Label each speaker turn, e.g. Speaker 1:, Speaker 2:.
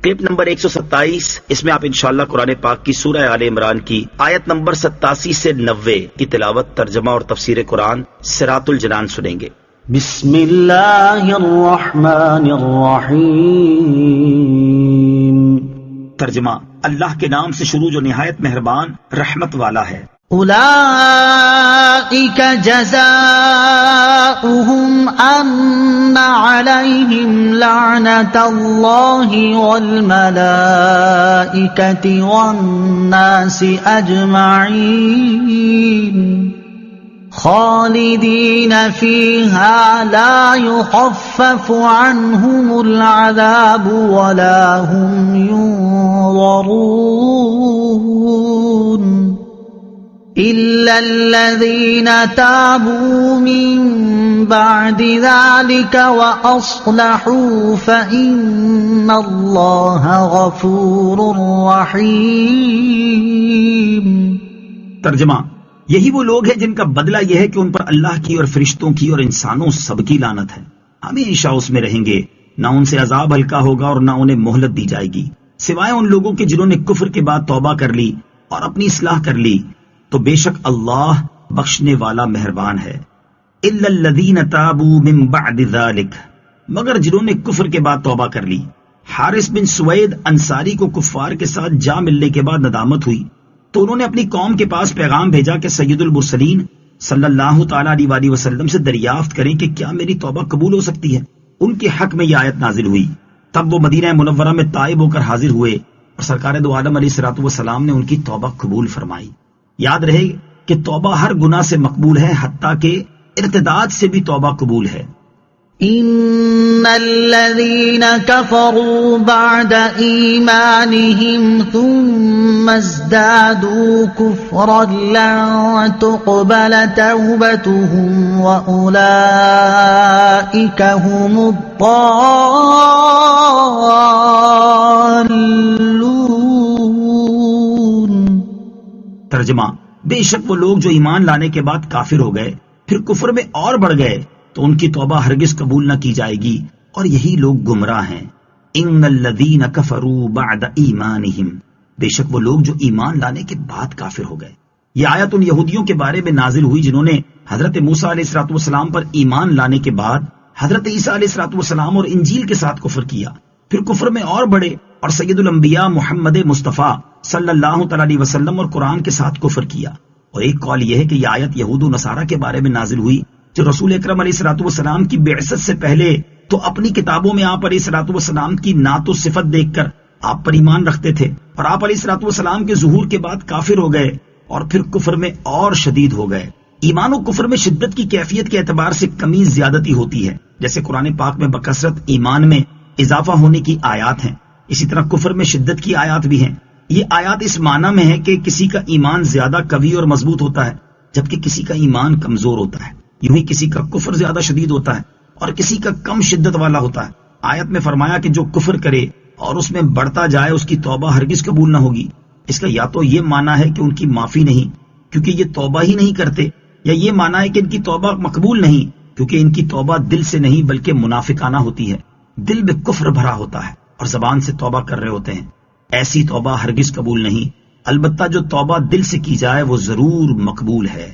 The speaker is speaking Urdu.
Speaker 1: کلپ نمبر 127، اس میں آپ انشاءاللہ قرآن پاک کی سورہ آل عمران کی آیت نمبر 87 سے 90 کی تلاوت، ترجمہ اور تفسیر قرآن صراط الجنان سنیں گے۔
Speaker 2: بسم اللہ الرحمن الرحیم۔
Speaker 1: ترجمہ، اللہ کے نام سے شروع جو نہایت مہربان رحمت والا ہے۔
Speaker 2: اولئک جزاؤہم ان علیہم لعنت اللہ والملائکۃ والناس اجمعین خالدین فیہا لا یخفف عنہم العذاب ولا هم ينظرون إِلَّا الَّذِينَ تَابُوا مِن بَعْدِ ذَلِكَ وَأَصْلَحُوا فَإِنَّ اللَّهَ غَفُورٌ رَّحِيمٌ۔
Speaker 1: ترجمہ، یہی وہ لوگ ہیں جن کا بدلہ یہ ہے کہ ان پر اللہ کی اور فرشتوں کی اور انسانوں سب کی لعنت ہے، ہمیشہ اس میں رہیں گے، نہ ان سے عذاب ہلکا ہوگا اور نہ انہیں مہلت دی جائے گی، سوائے ان لوگوں کے جنہوں نے کفر کے بعد توبہ کر لی اور اپنی اصلاح کر لی، تو بے شک اللہ بخشنے والا مہربان ہے۔ الا الذین تابوا من بعد ذلک، مگر جنہوں نے کفر کے بعد توبہ کر لی۔ حارث بن سوید انصاری کو کفار کے ساتھ جا ملنے کے بعد ندامت ہوئی تو انہوں نے اپنی قوم کے پاس پیغام بھیجا کہ سید المرسلین صلی اللہ تعالی علیہ وسلم سے دریافت کریں کہ کیا میری توبہ قبول ہو سکتی ہے۔ ان کے حق میں یہ آیت نازل ہوئی۔ تب وہ مدینہ منورہ میں تائب ہو کر حاضر ہوئے اور سرکار دو عالم علیہ الصلوۃ والسلام نے ان کی توبہ قبول فرمائی۔ یاد رہے کہ توبہ ہر گناہ سے مقبول ہے، حتیٰ کہ ارتداد سے بھی توبہ قبول ہے۔
Speaker 2: ان الذين كفروا بعد ایمانهم ثم ازدادوا كفرا لن تقبل توبتهم واولئك هم الضالون۔
Speaker 1: ترجمہ، بے شک وہ لوگ جو ایمان لانے کے بعد کافر ہو گئے پھر کفر میں اور بڑھ گئے تو ان کی توبہ ہرگز قبول نہ کی جائے گی، اور یہی لوگ گمراہ ہیں۔ ان الذین کفروا بعد ایمانہم، بے شک وہ لوگ جو ایمان لانے کے بعد کافر ہو گئے۔ یہ آیت ان یہودیوں کے بارے میں نازل ہوئی جنہوں نے حضرت موسیٰ علیہ الصلوۃ والسلام پر ایمان لانے کے بعد حضرت عیسیٰ علیہ الصلوۃ والسلام اور انجیل کے ساتھ کفر کیا، پھر کفر میں اور بڑھے اور سید الانبیاء محمد مصطفیٰ صلی اللہ تعالی علیہ وسلم اور قرآن کے ساتھ کفر کیا۔ اور ایک قول یہ ہے کہ یہ آیت یہود و نصارہ کے بارے میں نازل ہوئی جو رسول اکرم علیہ الصلوۃ والسلام کی بعثت سے پہلے تو اپنی کتابوں میں آپ علیہ الصلوۃ والسلام کی نعت و صفت دیکھ کر آپ پر ایمان رکھتے تھے، اور آپ علیہ الصلوۃ والسلام کے ظہور کے بعد کافر ہو گئے اور پھر کفر میں اور شدید ہو گئے۔ ایمان و کفر میں شدت کی کیفیت کے اعتبار سے کمی زیادتی ہوتی ہے، جیسے قرآن پاک میں بکثرت ایمان میں اضافہ ہونے کی آیات ہیں، اسی طرح کفر میں شدت کی آیات بھی ہیں۔ یہ آیات اس معنی میں ہے کہ کسی کا ایمان زیادہ قوی اور مضبوط ہوتا ہے جبکہ کسی کا ایمان کمزور ہوتا ہے، یوں ہی کسی کا کفر زیادہ شدید ہوتا ہے اور کسی کا کم شدت والا ہوتا ہے۔ آیت میں فرمایا کہ جو کفر کرے اور اس میں بڑھتا جائے اس کی توبہ ہرگز قبول نہ ہوگی۔ اس کا یا تو یہ معنی ہے کہ ان کی معافی نہیں کیونکہ یہ توبہ ہی نہیں کرتے، یا یہ معنی ہے کہ ان کی توبہ مقبول نہیں کیونکہ ان کی توبہ دل سے نہیں بلکہ منافقانہ ہوتی ہے، دل میں کفر بھرا ہوتا ہے اور زبان سے توبہ کر رہے ہوتے ہیں۔ ایسی توبہ ہرگز قبول نہیں، البتہ جو توبہ دل سے کی جائے وہ ضرور مقبول ہے۔